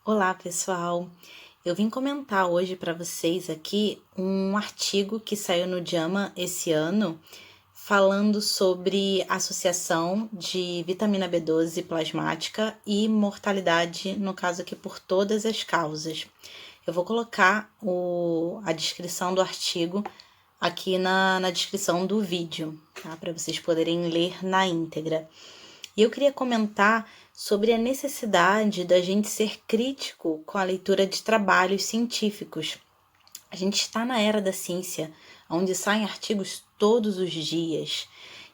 Olá, pessoal! Eu vim comentar hoje para vocês aqui um artigo que saiu no JAMA esse ano, falando sobre associação de vitamina B12 plasmática e mortalidade, no caso aqui, por todas as causas. Eu vou colocar a descrição do artigo aqui na descrição do vídeo, tá? Para vocês poderem ler na íntegra. E eu queria comentar sobre a necessidade da gente ser crítico com a leitura de trabalhos científicos. A gente está na era da ciência, onde saem artigos todos os dias,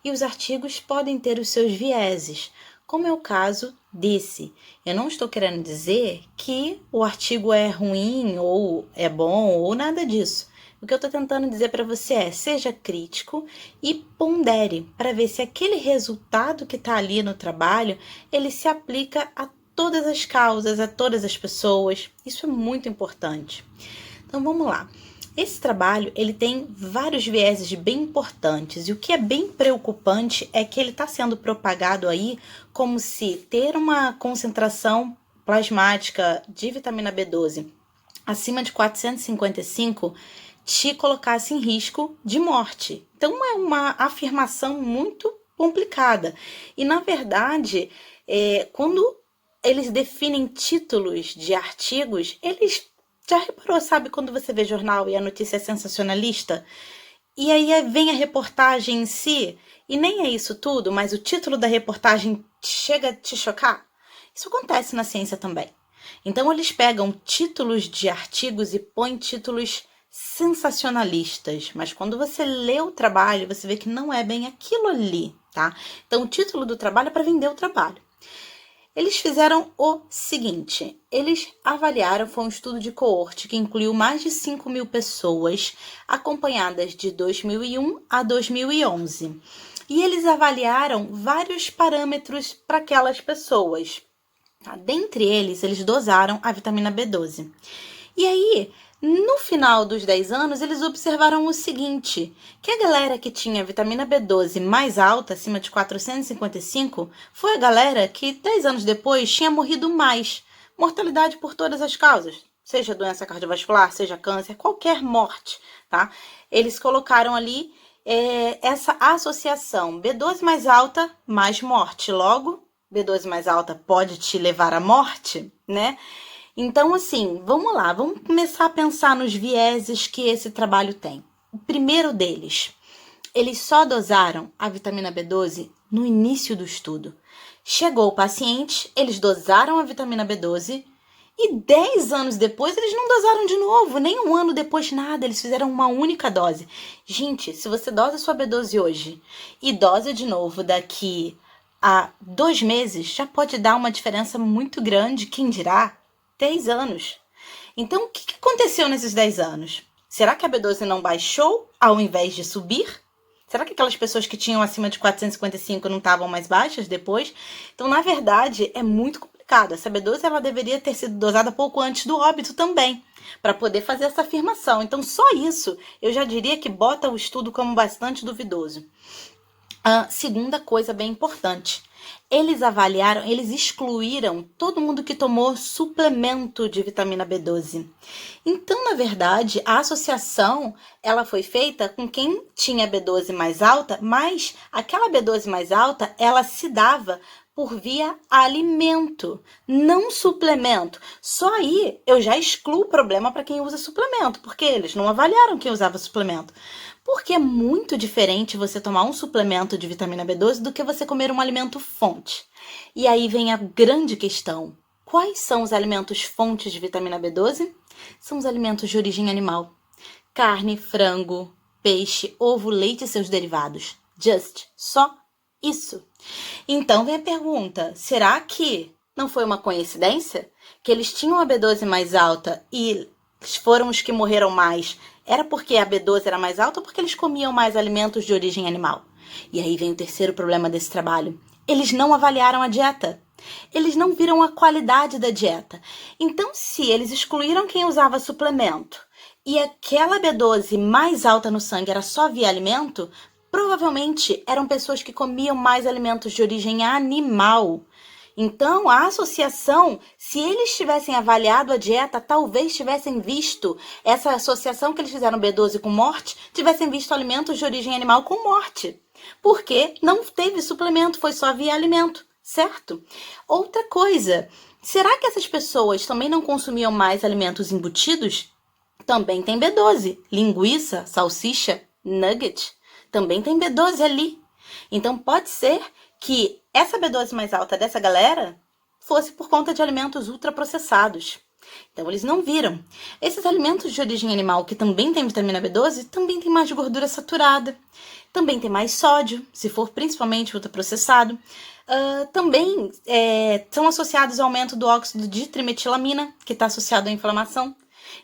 e os artigos podem ter os seus vieses, como é o caso desse. Eu não estou querendo dizer que o artigo é ruim, ou é bom, ou nada disso. O que eu estou tentando dizer para você é, seja crítico e pondere para ver se aquele resultado que está ali no trabalho, ele se aplica a todas as causas, a todas as pessoas. Isso é muito importante. Então vamos lá. Esse trabalho ele tem vários vieses bem importantes e o que é bem preocupante é que ele está sendo propagado aí como se ter uma concentração plasmática de vitamina B12 acima de 455 te colocasse em risco de morte. Então é uma afirmação muito complicada. E na verdade, quando eles definem títulos de artigos, eles já reparou, sabe, quando você vê jornal e a notícia é sensacionalista? E aí vem a reportagem em si, e nem é isso tudo, mas o título da reportagem chega a te chocar? Isso acontece na ciência também. Então eles pegam títulos de artigos e põem títulos sensacionalistas, mas quando você lê o trabalho, você vê que não é bem aquilo ali, tá? Então o título do trabalho é para vender o trabalho. Eles fizeram o seguinte, eles avaliaram, foi um estudo de coorte que incluiu mais de 5.000 pessoas, acompanhadas de 2001 a 2011. E eles avaliaram vários parâmetros para aquelas pessoas. Tá? Dentre eles dosaram a vitamina B12. E aí, no final dos 10 anos, eles observaram o seguinte, que a galera que tinha vitamina B12 mais alta, acima de 455, foi a galera que 10 anos depois tinha morrido mais. Mortalidade por todas as causas, seja doença cardiovascular, seja câncer, qualquer morte, tá? Eles colocaram ali essa associação, B12 mais alta, mais morte. Logo, B12 mais alta pode te levar à morte, né? Então, assim, vamos lá, vamos começar a pensar nos vieses que esse trabalho tem. O primeiro deles, eles só dosaram a vitamina B12 no início do estudo. Chegou o paciente, eles dosaram a vitamina B12 e 10 anos depois eles não dosaram de novo, nem um ano depois nada, eles fizeram uma única dose. Gente, se você dosa sua B12 hoje e dosa de novo daqui a 2 meses, já pode dar uma diferença muito grande, quem dirá 10 anos. Então, o que aconteceu nesses 10 anos? Será que a B12 não baixou ao invés de subir? Será que aquelas pessoas que tinham acima de 455 não estavam mais baixas depois? Então, na verdade, é muito complicado. Essa B12 ela deveria ter sido dosada pouco antes do óbito também, para poder fazer essa afirmação. Então, só isso eu já diria que bota o estudo como bastante duvidoso. Segunda coisa bem importante, eles excluíram todo mundo que tomou suplemento de vitamina B12. Então, na verdade, a associação ela foi feita com quem tinha B12 mais alta, mas aquela B12 mais alta, ela se dava por via alimento, não suplemento. Só aí eu já excluo o problema para quem usa suplemento, porque eles não avaliaram quem usava suplemento. Porque é muito diferente você tomar um suplemento de vitamina B12 do que você comer um alimento fonte. E aí vem a grande questão. Quais são os alimentos fontes de vitamina B12? São os alimentos de origem animal. Carne, frango, peixe, ovo, leite e seus derivados. Só isso. Então vem a pergunta, será que não foi uma coincidência? Que eles tinham a B12 mais alta e foram os que morreram mais? Era porque a B12 era mais alta ou porque eles comiam mais alimentos de origem animal? E aí vem o terceiro problema desse trabalho. Eles não avaliaram a dieta. Eles não viram a qualidade da dieta. Então, se eles excluíram quem usava suplemento e aquela B12 mais alta no sangue era só via alimento, provavelmente eram pessoas que comiam mais alimentos de origem animal. Então, a associação, se eles tivessem avaliado a dieta, talvez tivessem visto essa associação que eles fizeram B12 com morte, tivessem visto alimentos de origem animal com morte. Porque não teve suplemento, foi só via alimento, certo? Outra coisa, será que essas pessoas também não consumiam mais alimentos embutidos? Também tem B12, linguiça, salsicha, nugget, também tem B12 ali. Então pode ser que essa B12 mais alta dessa galera fosse por conta de alimentos ultraprocessados. Então eles não viram. Esses alimentos de origem animal que também tem vitamina B12, também tem mais gordura saturada, também tem mais sódio, se for principalmente ultraprocessado. Também são associados ao aumento do óxido de trimetilamina, que está associado à inflamação.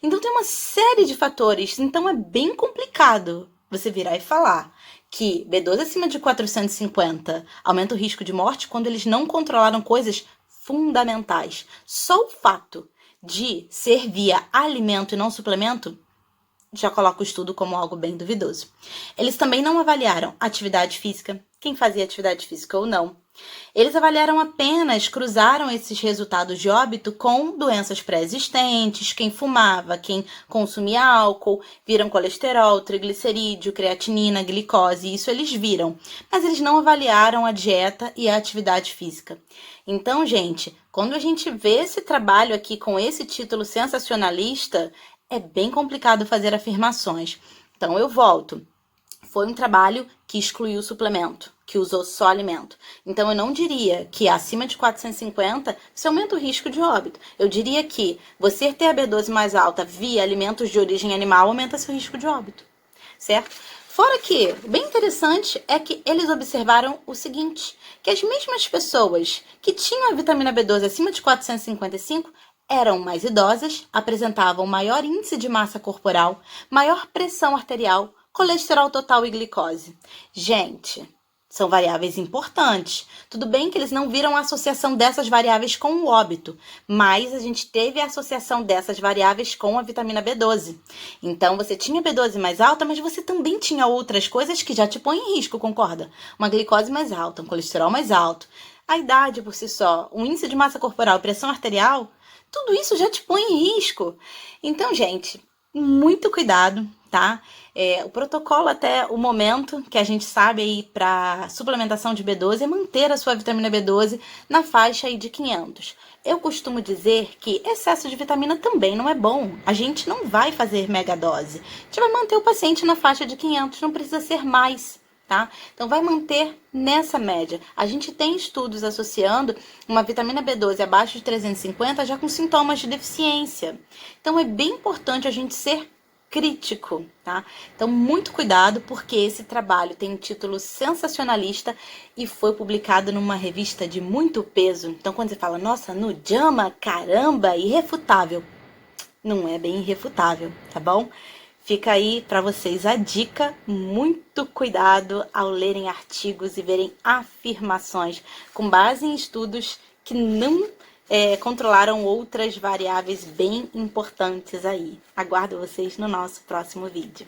Então tem uma série de fatores, então é bem complicado você virar e falar que B12 acima de 450 aumenta o risco de morte quando eles não controlaram coisas fundamentais. Só o fato de ser via alimento e não suplemento já coloca o estudo como algo bem duvidoso. Eles também não avaliaram atividade física, quem fazia atividade física ou não. Eles avaliaram apenas, cruzaram esses resultados de óbito com doenças pré-existentes, quem fumava, quem consumia álcool, viram colesterol, triglicerídeo, creatinina, glicose, isso eles viram. Mas eles não avaliaram a dieta e a atividade física. Então, gente, quando a gente vê esse trabalho aqui com esse título sensacionalista, é bem complicado fazer afirmações. Então, eu volto. Foi um trabalho que excluiu o suplemento, que usou só alimento. Então, eu não diria que acima de 450 você aumenta o risco de óbito. Eu diria que você ter a B12 mais alta via alimentos de origem animal aumenta seu risco de óbito, certo? Fora que, bem interessante, é que eles observaram o seguinte, que as mesmas pessoas que tinham a vitamina B12 acima de 455 eram mais idosas, apresentavam maior índice de massa corporal, maior pressão arterial, colesterol total e glicose. Gente, são variáveis importantes. Tudo bem que eles não viram a associação dessas variáveis com o óbito, mas a gente teve a associação dessas variáveis com a vitamina B12. Então, você tinha B12 mais alta, mas você também tinha outras coisas que já te põem em risco, concorda? Uma glicose mais alta, um colesterol mais alto, a idade por si só, um índice de massa corporal e pressão arterial, tudo isso já te põe em risco. Então, gente, muito cuidado, tá? O protocolo até o momento que a gente sabe aí para suplementação de B12 é manter a sua vitamina B12 na faixa aí de 500. Eu costumo dizer que excesso de vitamina também não é bom. A gente não vai fazer mega dose. A gente vai manter o paciente na faixa de 500, não precisa ser mais. Tá? Então, vai manter nessa média. A gente tem estudos associando uma vitamina B12 abaixo de 350 já com sintomas de deficiência. Então, é bem importante a gente ser crítico, tá? Então, muito cuidado, porque esse trabalho tem um título sensacionalista e foi publicado numa revista de muito peso. Então, quando você fala, nossa, no JAMA, caramba, irrefutável. Não é bem irrefutável, tá bom? Fica aí para vocês a dica, muito cuidado ao lerem artigos e verem afirmações com base em estudos que não controlaram outras variáveis bem importantes aí. Aguardo vocês no nosso próximo vídeo.